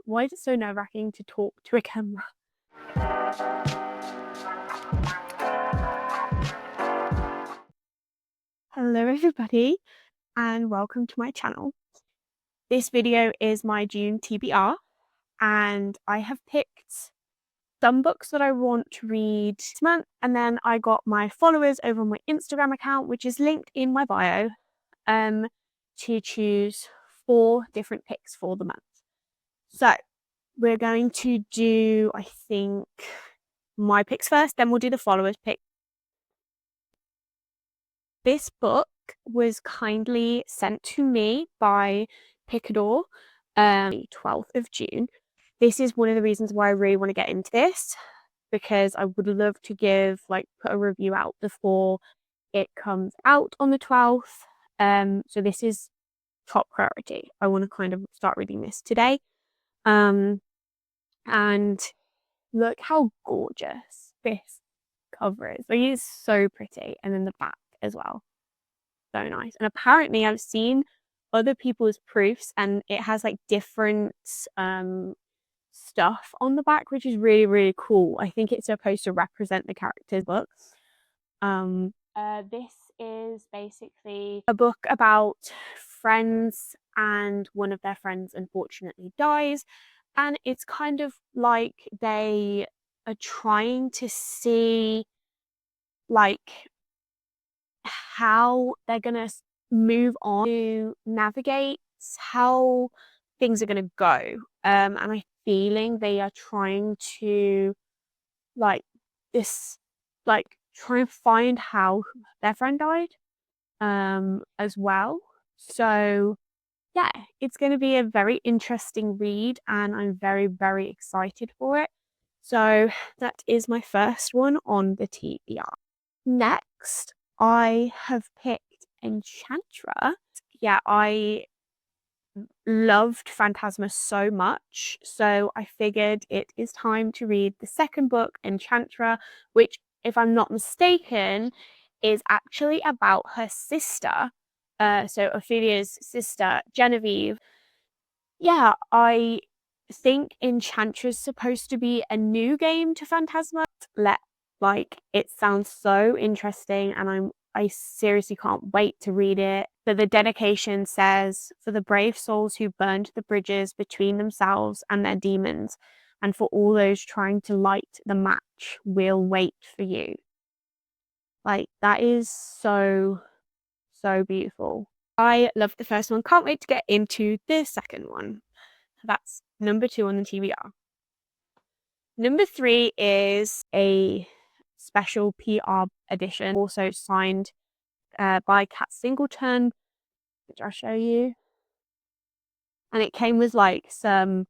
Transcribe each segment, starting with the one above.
Why is it so nerve-wracking to talk to a camera? Hello everybody and welcome to my channel. This video is my June TBR and I have picked some books that I want to read this month, and then I got my followers over on my Instagram account, which is linked in my bio, to choose 4 different picks for the month. So we're going to do, I think, my picks first, then we'll do the followers pick. This book was kindly sent to me by Picador, 12th of June. This is one of the reasons why I really want to get into this, because I would love to put a review out before it comes out on the 12th. So this is top priority. I want to kind of start reading this today. And look how gorgeous this cover is. Like, it's so pretty. And then the back as well. So nice. And apparently I've seen other people's proofs and it has like different stuff on the back, which is really, really cool. I think it's supposed to represent the character's book. This is basically a book about friends, and one of their friends unfortunately dies, and it's kind of like they are trying to see like how they're gonna move on to navigate how things are gonna go. And I'm feeling they are trying to try and find how their friend died as well. So yeah, it's going to be a very interesting read and I'm very, very excited for it. So that is my first one on the TBR. Next, I have picked Enchantra. Yeah, I loved Phantasma so much, so I figured it is time to read the second book, Enchantra, which, if I'm not mistaken, is actually about her sister, so Ophelia's sister, Genevieve. Yeah, I think Enchantra's supposed to be a new game to Phantasma. It sounds so interesting and I seriously can't wait to read it. So the dedication says, "For the brave souls who burned the bridges between themselves and their demons, and for all those trying to light the match, we'll wait for you." Like, that is so, so beautiful. I love the first one. Can't wait to get into the second one. That's number 2 on the TBR. Number 3 is a special PR edition, also signed by Kat Singleton, which I'll show you. And it came with like some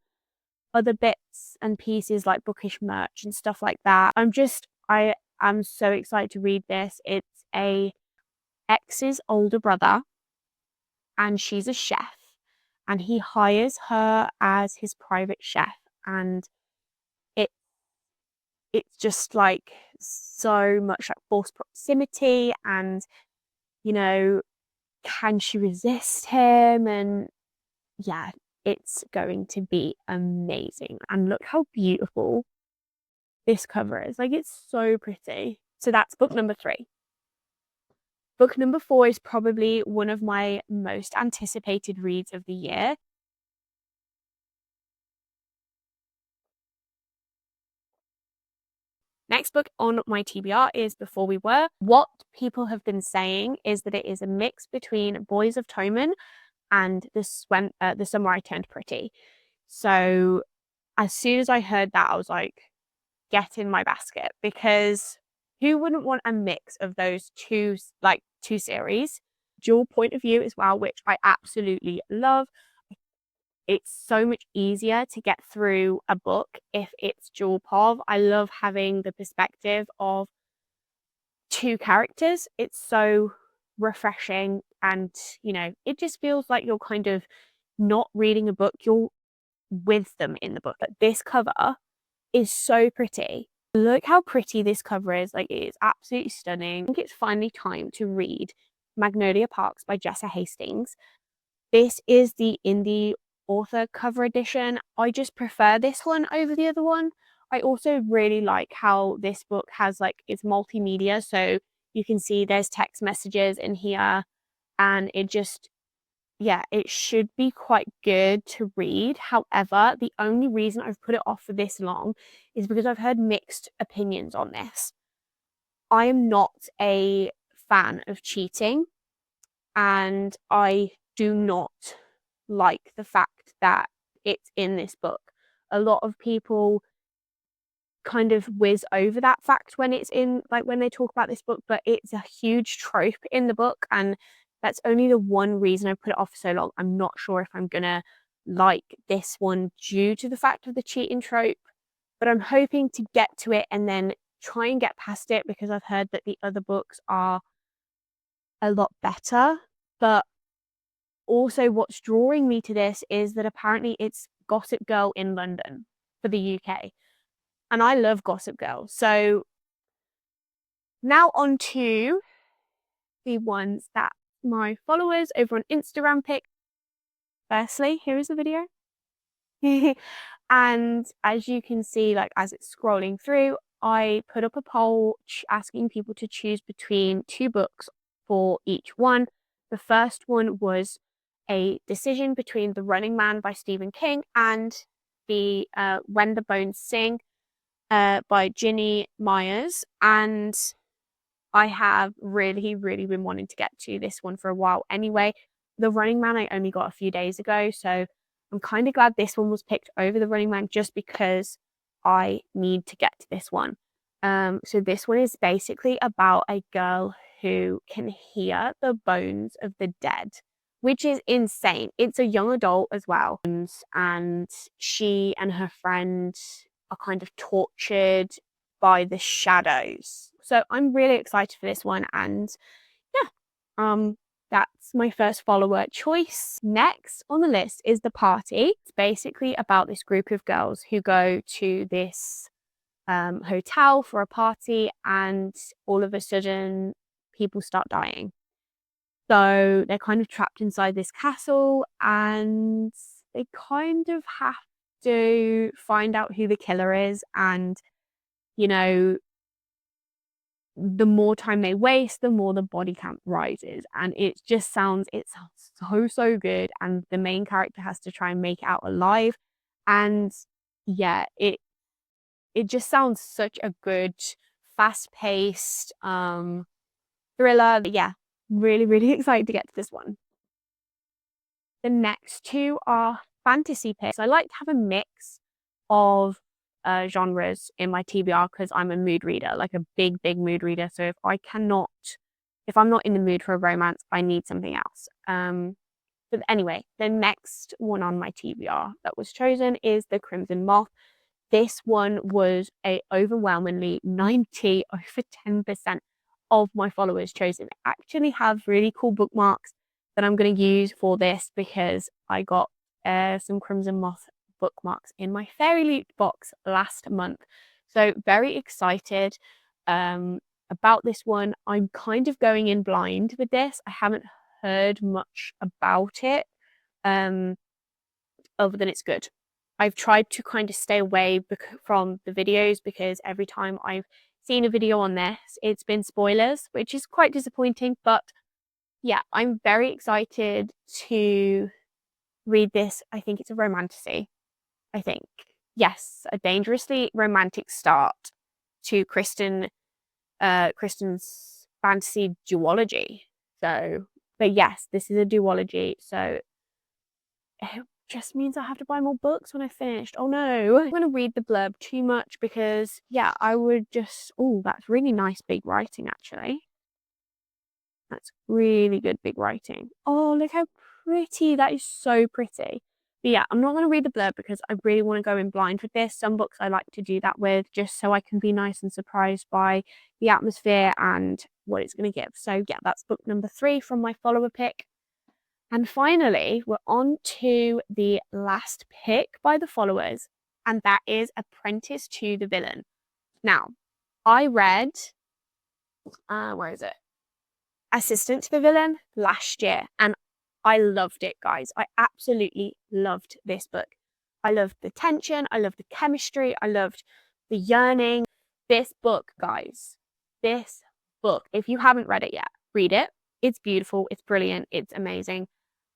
other bits and pieces like Bookish merch and stuff like that. I am so excited to read this. It's a ex's older brother and she's a chef and he hires her as his private chef, and it's just like so much like forced proximity and, you know, can she resist him? And yeah, it's going to be amazing. And look how beautiful this cover is. Like, it's so pretty. So that's book number 3. Book number 4 is probably one of my most anticipated reads of the year. Next book on my TBR is Before We Were. What people have been saying is that it is a mix between Boys of Toman and The Summer I Turned Pretty. So as soon as I heard that, I was like, get in my basket, because who wouldn't want a mix of those two series? Dual point of view as well, which I absolutely love. It's so much easier to get through a book if it's dual POV. I love having the perspective of 2 characters. It's so refreshing, and you know, it just feels like you're kind of not reading a book, you're with them in the book. But this cover is so pretty. Look how pretty this cover is. Like, it is absolutely stunning. I think it's finally time to read Magnolia Parks by Jessa Hastings. This is the indie author cover edition. I just prefer this one over the other one. I also really like how this book has like, it's multimedia, so you can see there's text messages in here, and it just, yeah, it should be quite good to read. However, the only reason I've put it off for this long is because I've heard mixed opinions on this. I am not a fan of cheating, and I do not like the fact that it's in this book. A lot of people kind of whiz over that fact when it's in, like, when they talk about this book, but it's a huge trope in the book, and that's only the one reason I put it off for so long. I'm not sure if I'm gonna like this one due to the fact of the cheating trope, but I'm hoping to get to it and then try and get past it, because I've heard that the other books are a lot better. But also what's drawing me to this is that apparently it's Gossip Girl in London for the UK. And I love Gossip Girl. So now on to the ones that my followers over on Instagram picked. Firstly, here is the video. And as you can see, like as it's scrolling through, I put up a poll asking people to choose between 2 books for each one. The first one was a decision between The Running Man by Stephen King and the When the Bones Sing by Ginny Myers. And I have really, really been wanting to get to this one for a while anyway. The Running Man I only got a few days ago, so I'm kind of glad this one was picked over The Running Man, just because I need to get to this one. So this one is basically about a girl who can hear the bones of the dead, which is insane. It's a young adult as well, and she and her friend are kind of tortured by the shadows. So I'm really excited for this one, and yeah, that's my first follower choice. Next on the list is The Party. It's basically about this group of girls who go to this hotel for a party, and all of a sudden people start dying. So they're kind of trapped inside this castle, and they kind of have to find out who the killer is. And, you know, the more time they waste, the more the body count rises. And it sounds so good. And the main character has to try and make it out alive. And yeah, it just sounds such a good, fast-paced thriller. But yeah, really, really excited to get to this one. The next 2 are fantasy picks. I like to have a mix of genres in my TBR, because I'm a mood reader, like a big, big mood reader. So if I'm not in the mood for a romance, I need something else. But anyway, the next one on my TBR that was chosen is The Crimson Moth. This one was a overwhelmingly 90 over 10% of my followers chosen. I actually have really cool bookmarks that I'm going to use for this, because I got some Crimson Moth bookmarks in my Fairy Loot box last month. So very excited about this one. I'm kind of going in blind with this. I haven't heard much about it other than it's good. I've tried to kind of stay away from the videos, because every time I've seen a video on this, it's been spoilers, which is quite disappointing. But yeah, I'm very excited to read this. I think it's a romantasy. I think, yes, a dangerously romantic start to Kristen's fantasy duology. So, but yes, this is a duology. So it just means I have to buy more books when I finished. Oh no, I'm going to read the blurb too much, because yeah, I would just, oh, that's really nice big writing actually. That's really good big writing. Oh, look how pretty. That is so pretty. But yeah, I'm not going to read the blurb, because I really want to go in blind with this. Some books I like to do that with, just so I can be nice and surprised by the atmosphere and what it's going to give. So yeah, that's book number 3 from my follower pick. And finally, we're on to the last pick by the followers, and that is Apprentice to the Villain. Now, I read, where is it? Assistant to the Villain last year, and I loved it, guys. I absolutely loved this book. I loved the tension. I loved the chemistry. I loved the yearning. This book, guys, this book, if you haven't read it yet, read it. It's beautiful. It's brilliant. It's amazing.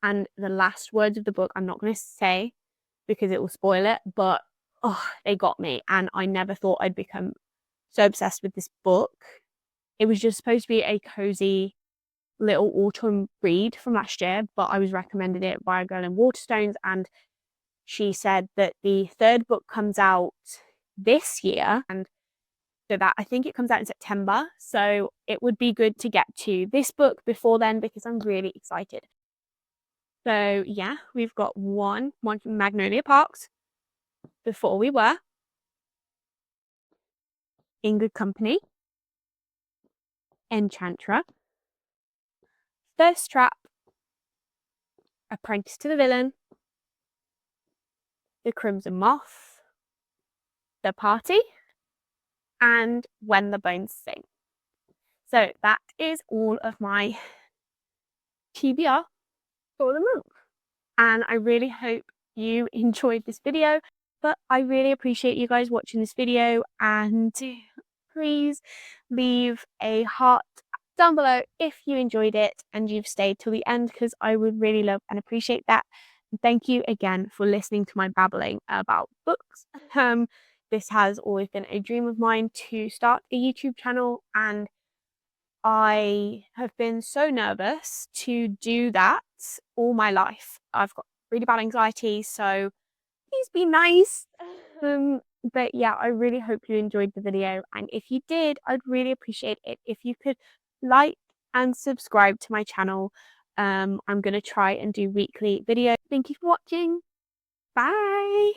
And the last words of the book, I'm not going to say because it will spoil it, but oh, they got me. And I never thought I'd become so obsessed with this book. It was just supposed to be a cozy little autumn read from last year, but I was recommended it by a girl in Waterstones, and she said that the third book comes out this year, and so that I think it comes out in September. So it would be good to get to this book before then because I'm really excited. So yeah, we've got one Magnolia Parks, Before We Were, In Good Company, Enchantra, Thirst Trap, Apprentice to the Villain, The Crimson Moth, The Party, and When the Bones Sing. So that is all of my TBR for the month. And I really hope you enjoyed this video, but I really appreciate you guys watching this video, and please leave a heart down below if you enjoyed it and you've stayed till the end, because I would really love and appreciate that. And thank you again for listening to my babbling about books. This has always been a dream of mine to start a YouTube channel, and I have been so nervous to do that all my life. I've got really bad anxiety, so please be nice. But yeah, I really hope you enjoyed the video, and if you did, I'd really appreciate it if you could like and subscribe to my channel. I'm going to try and do weekly videos. Thank you for watching. Bye.